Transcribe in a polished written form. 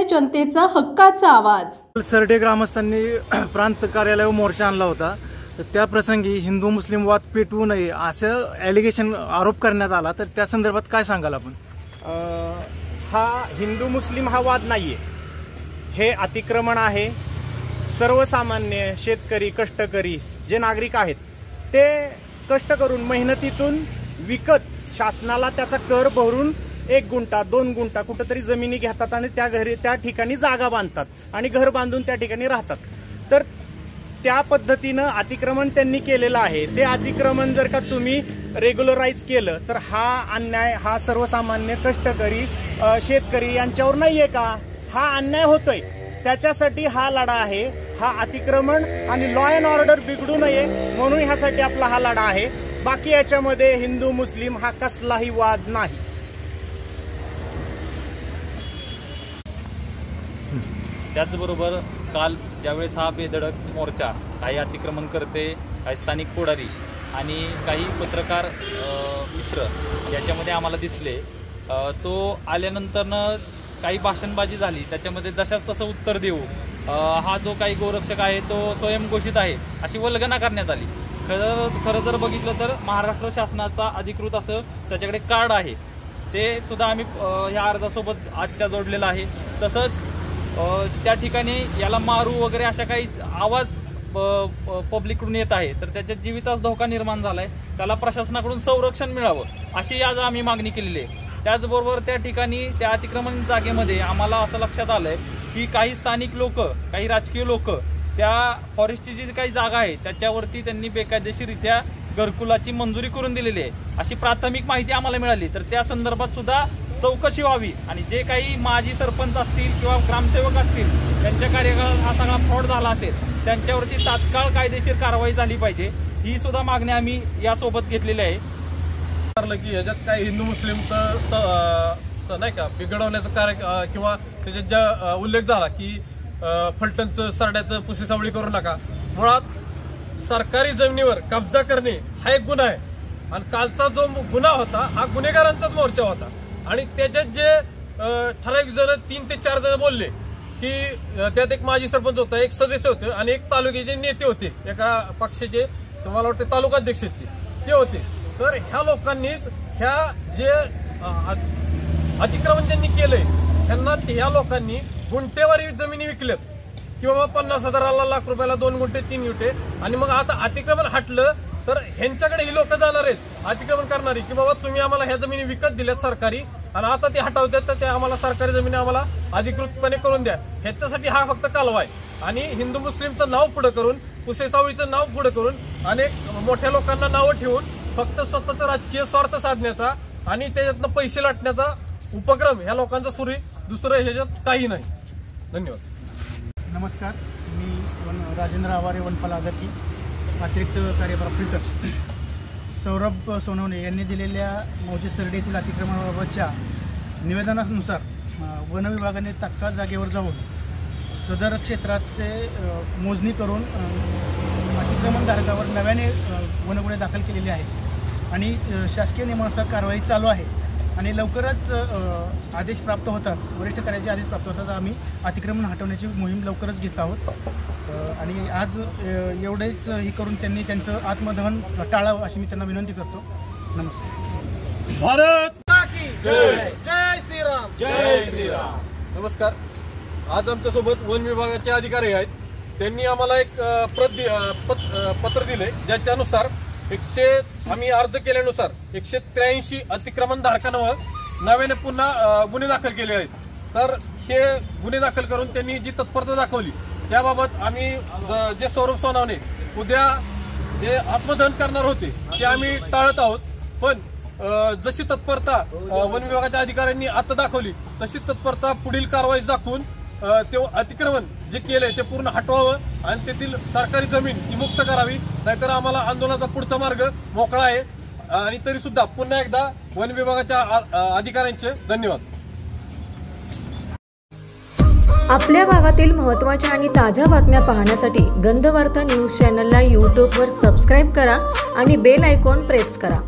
जनतेचा हक्काचा आवाज। सरडे ग्रामस्थांनी प्रांत कार्यालयावर मोर्चा आणला होता, तर त्या प्रसंगी हिंदू मुस्लिम वाद पेटवू नये असं ॲलिगेशन आरोप करण्यात आला, तर त्या संदर्भात काय सांगाल आपण? हा हिंदू मुस्लिम हा वाद नाहीये, हे अतिक्रमण आहे। सर्वसामान्य शेतकरी कष्टकरी जे नागरिक आहेत ते कष्ट करून मेहनतीतून विकत शासनाला त्याचा कर भरून 1 गुंठा 2 गुंठा कुठेतरी जमिनी घेतात आणि त्या ठिकाणी जागा बांधतात आणि घर बांधून त्या ठिकाणी राहतात। तर त्या पद्धतीनं अतिक्रमण त्यांनी केलेलं आहे। ते अतिक्रमण जर का तुम्ही रेग्युलराइज केलं तर हा अन्याय हा सर्वसामान्य कष्टकरी शेतकरी यांच्यावर नाहीये का? हा अन्याय होतोय, त्याच्यासाठी हा लढा आहे। हा अतिक्रमण आणि लॉ अँड ऑर्डर बिघडू नये म्हणून ह्यासाठी आपला हा लढा आहे। बाकी याच्यामध्ये हिंदू मुस्लिम हा कसलाही वाद नाही। त्याचबरोबर काल ज्यावेळेस हा बेधडक मोर्चा काही अतिक्रमण करते, काही स्थानिक पुढारी आणि काही पत्रकार मित्र याच्यामध्ये आम्हाला दिसले, तो आल्यानंतरनं काही भाषणबाजी झाली, त्याच्यामध्ये जशाच तसं उत्तर देऊ, हा जो काही गोरक्षक आहे तो स्वयंघोषित आहे अशी वल्गना करण्यात आली। खरं जर बघितलं तर महाराष्ट्र शासनाचा अधिकृत असं त्याच्याकडे कार्ड आहे, ते सुद्धा आम्ही ह्या अर्जासोबत आजच्या जोडलेलं आहे। तसंच त्या ठिकाणी याला मारू वगैरे अशा काही आवाज पब्लिककडून येत आहे, तर त्याच्या जीवितास धोका निर्माण झालाय, त्याला प्रशासनाकडून संरक्षण मिळावं अशी आज आम्ही मागणी केलेली आहे। त्याचबरोबर त्या ठिकाणी त्या अतिक्रमण जागेमध्ये आम्हाला असं लक्षात आलंय की काही स्थानिक लोक, काही राजकीय लोक त्या फॉरेस्टची जी काही जागा आहे त्याच्यावरती त्यांनी बेकायदेशीररित्या घरकुलाची मंजुरी करून दिलेली आहे अशी प्राथमिक माहिती आम्हाला मिळाली। तर त्या संदर्भात सुद्धा चौकशी व्हावी आणि जे काही माजी सरपंच असतील किंवा ग्रामसेवक असतील त्यांच्या कार्यकाळात हा सगळा फ्रॉड झाला असेल त्यांच्यावरती तात्काळ कायदेशीर कारवाई झाली पाहिजे, ही सुद्धा मागणी आम्ही यासोबत घेतलेली आहे। की ह्याच्यात काही हिंदू मुस्लिमचं नाही का बिघडवण्याचं कार्य किंवा त्याच्यात ज्या उल्लेख झाला की फलटणचं सरड्याचं पुसेसावळी करू नका, मुळात सरकारी जमिनीवर कब्जा करणे हा एक गुन्हा आहे आणि कालचा जो गुन्हा होता हा गुन्हेगारांचाच मोर्चा होता आणि त्याच्यात जे ठराविक जण 3 ते 4 जण बोलले की त्यात एक माजी सरपंच होता, एक सदस्य होते आणि एक तालुक्याचे नेते होते, एका पक्षाचे मला वाटतं तालुकाध्यक्ष ते होते। तर ह्या लोकांनीच ह्या जे अतिक्रमण ज्यांनी केलंय त्यांना ह्या लोकांनी गुंठेवारी जमिनी विकल्यात किंवा 50,000 लाख रुपयाला 2 गुंठे 3 गुंठे आणि मग आता अतिक्रमण हटलं तर ह्यांच्याकडे ही लोक जाणार आहेत अतिक्रमण करणारी की बाबा तुम्ही आम्हाला ह्या जमिनी विकत दिल्यात सरकारी आणि आता ते हटवतात तर ते आम्हाला सरकारी जमिनी आम्हाला अधिकृतपणे करून द्या। ह्याच्यासाठी हा फक्त कालवा आहे आणि हिंदू मुस्लिमचं नाव पुढे करून पुसेसावळीचं नाव पुढे करून अनेक मोठ्या लोकांना नावं ठेवून फक्त स्वतःचा राजकीय स्वार्थ साधण्याचा आणि त्याच्यातनं पैसे लाटण्याचा उपक्रम ह्या लोकांचा सुरू आहे, दुसरं ह्याच्यात काही नाही। धन्यवाद। नमस्कार, मी राजेंद्र आवारे, वनपाल आझाकी, अतिरिक्त कार्यभार फलटण। सौरभ सोनवणे यांनी दिलेल्या मौजे सरडे येथील अतिक्रमणाबाबतच्या निवेदनानुसार वन विभागाने तात्काळ जागेवर जाऊन सदर क्षेत्राचे मोजणी करून अतिक्रमणधारकावर नव्याने गुन्हे दाखल केलेले आहेत आणि शासकीय नियमानुसार कारवाई चालू आहे आणि लवकरच आदेश प्राप्त होताच, वरिष्ठ कार्याचे आदेश प्राप्त होताच आम्ही अतिक्रमण हटवण्याची मोहीम लवकरच घेत आहोत आणि आज एवढेच हे करून त्यांनी त्यांचं आत्मदहन टाळावं अशी मी त्यांना विनंती करतो। नमस्कार। भारत जय श्रीराम, जय श्रीराम। नमस्कार, आज आमच्यासोबत वन विभागाचे अधिकारी आहेत, त्यांनी आम्हाला एक पत्र दिले ज्याच्यानुसार आम्ही अर्ज केल्यानुसार 183 अतिक्रमण धारकांवर नव्याने पुन्हा गुन्हे दाखल केले आहेत। तर हे गुन्हे दाखल करून त्यांनी जी तत्परता दाखवली त्याबाबत आम्ही जे सौरभ सोनवणे उद्या जे आत्मदहन करणार होते ते आम्ही टाळत आहोत, पण जशी तत्परता वन विभागाच्या अधिकाऱ्यांनी आता दाखवली तशी तत्परता पुढील कारवाई दाखवून ते अतिक्रमण जे केलंय ते पूर्ण हटवावं आणि तेथील सरकारी जमीन ही मुक्त करावी, नाहीतर आम्हाला आंदोलनाचा पुढचा मार्ग मोकळा आहे। आणि तरी सुद्धा पुन्हा एकदा वन विभागाच्या अधिकाऱ्यांचे धन्यवाद। आपल्या भागातील महत्त्वाच्या आणि ताज्या बातम्या पाहण्यासाठी गंधवार्ता न्यूज चॅनलला यूट्यूबवर सबस्क्राईब करा आणि बेल आयकॉन प्रेस करा।